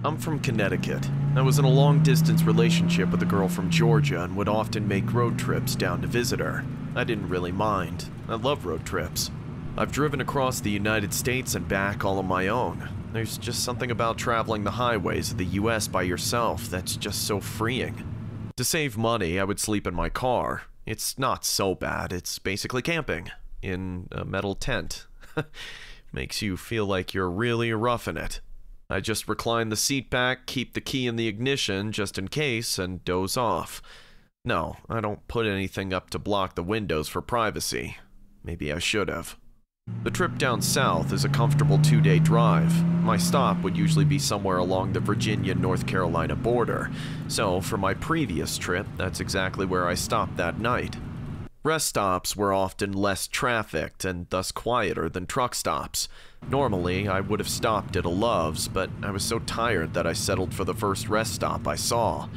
I'm from Connecticut. I was in a long-distance relationship with a girl from Georgia and would often make road trips down to visit her. I didn't really mind. I love road trips. I've driven across the United States and back all on my own. There's just something about traveling the highways of the US by yourself that's just so freeing. To save money, I would sleep in my car. It's not so bad. It's basically camping in a metal tent. Makes you feel like you're really roughing it. I just recline the seat back, keep the key in the ignition just in case, and doze off. No, I don't put anything up to block the windows for privacy. Maybe I should have. The trip down south is a comfortable 2-day drive. My stop would usually be somewhere along the Virginia-North Carolina border, so for my previous trip, that's exactly where I stopped that night. Rest stops were often less trafficked and thus quieter than truck stops. Normally, I would have stopped at a Love's, but I was so tired that I settled for the first rest stop I saw.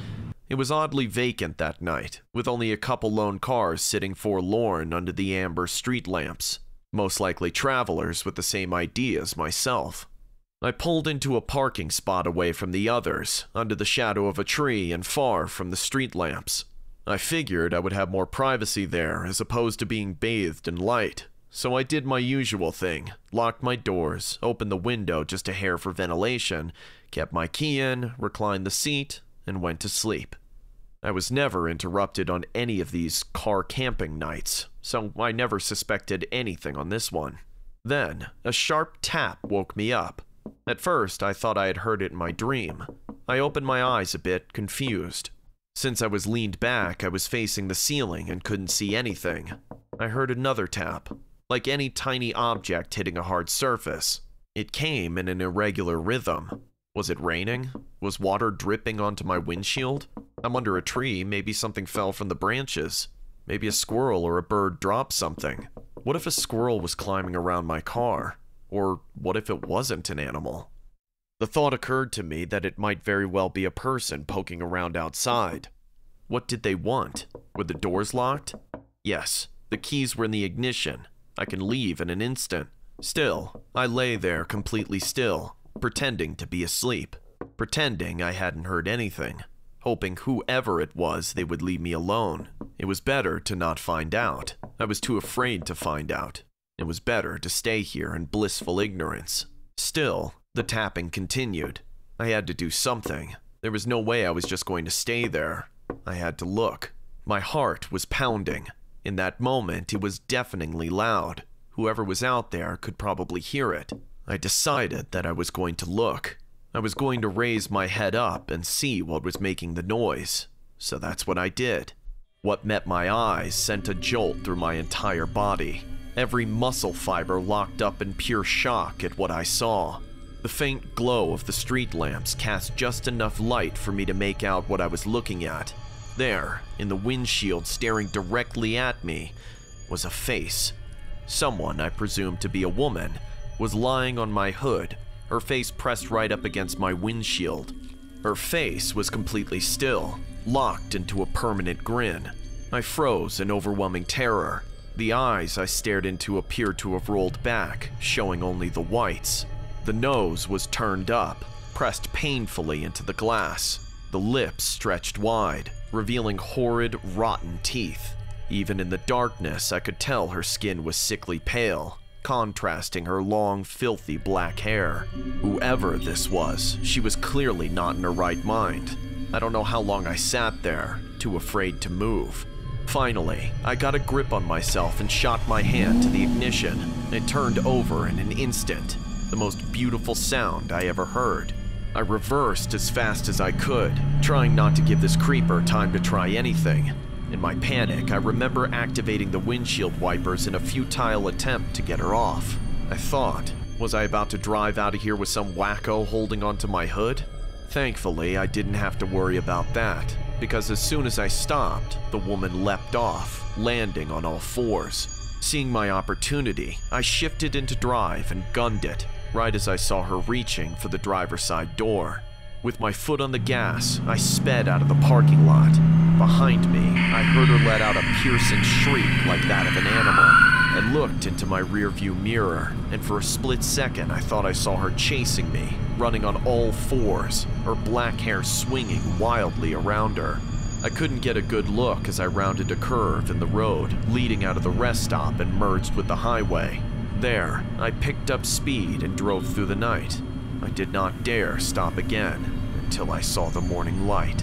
It was oddly vacant that night, with only a couple lone cars sitting forlorn under the amber street lamps. Most likely travelers with the same idea as myself. I pulled into a parking spot away from the others, under the shadow of a tree and far from the street lamps. I figured I would have more privacy there as opposed to being bathed in light, so I did my usual thing, locked my doors, opened the window just a hair for ventilation, kept my key in, reclined the seat, and went to sleep. I was never interrupted on any of these car camping nights, so I never suspected anything on this one. Then, a sharp tap woke me up. At first, I thought I had heard it in my dream. I opened my eyes a bit, confused. Since I was leaned back, I was facing the ceiling and couldn't see anything. I heard another tap, like any tiny object hitting a hard surface. It came in an irregular rhythm. Was it raining? Was water dripping onto my windshield? I'm under a tree, maybe something fell from the branches. Maybe a squirrel or a bird dropped something. What if a squirrel was climbing around my car? Or what if it wasn't an animal? The thought occurred to me that it might very well be a person poking around outside. What did they want? Were the doors locked? Yes, the keys were in the ignition. I can leave in an instant. Still, I lay there completely still, pretending to be asleep, pretending I hadn't heard anything, hoping whoever it was they would leave me alone. It was better to not find out. I was too afraid to find out. It was better to stay here in blissful ignorance. Still, the tapping continued. I had to do something. There was no way I was just going to stay there. I had to look. My heart was pounding. In that moment, it was deafeningly loud. Whoever was out there could probably hear it. I decided that I was going to look. I was going to raise my head up and see what was making the noise. So that's what I did. What met my eyes sent a jolt through my entire body. Every muscle fiber locked up in pure shock at what I saw. The faint glow of the street lamps cast just enough light for me to make out what I was looking at. There, in the windshield staring directly at me, was a face. Someone I presumed to be a woman was lying on my hood, her face pressed right up against my windshield. Her face was completely still, locked into a permanent grin. I froze in overwhelming terror. The eyes I stared into appeared to have rolled back, showing only the whites. The nose was turned up, pressed painfully into the glass. The lips stretched wide, revealing horrid, rotten teeth. Even in the darkness, I could tell her skin was sickly pale, contrasting her long, filthy black hair. Whoever this was, she was clearly not in her right mind. I don't know how long I sat there, too afraid to move. Finally, I got a grip on myself and shot my hand to the ignition. It turned over in an instant. The most beautiful sound I ever heard. I reversed as fast as I could, trying not to give this creeper time to try anything. In my panic, I remember activating the windshield wipers in a futile attempt to get her off. I thought, was I about to drive out of here with some wacko holding onto my hood? Thankfully, I didn't have to worry about that, because as soon as I stopped, the woman leapt off, landing on all fours. Seeing my opportunity, I shifted into drive and gunned it, right as I saw her reaching for the driver's side door. With my foot on the gas, I sped out of the parking lot. Behind me, I heard her let out a piercing shriek like that of an animal. I looked into my rearview mirror, and for a split second I thought I saw her chasing me, running on all fours, her black hair swinging wildly around her. I couldn't get a good look as I rounded a curve in the road leading out of the rest stop and merged with the highway. There, I picked up speed and drove through the night. I did not dare stop again until I saw the morning light.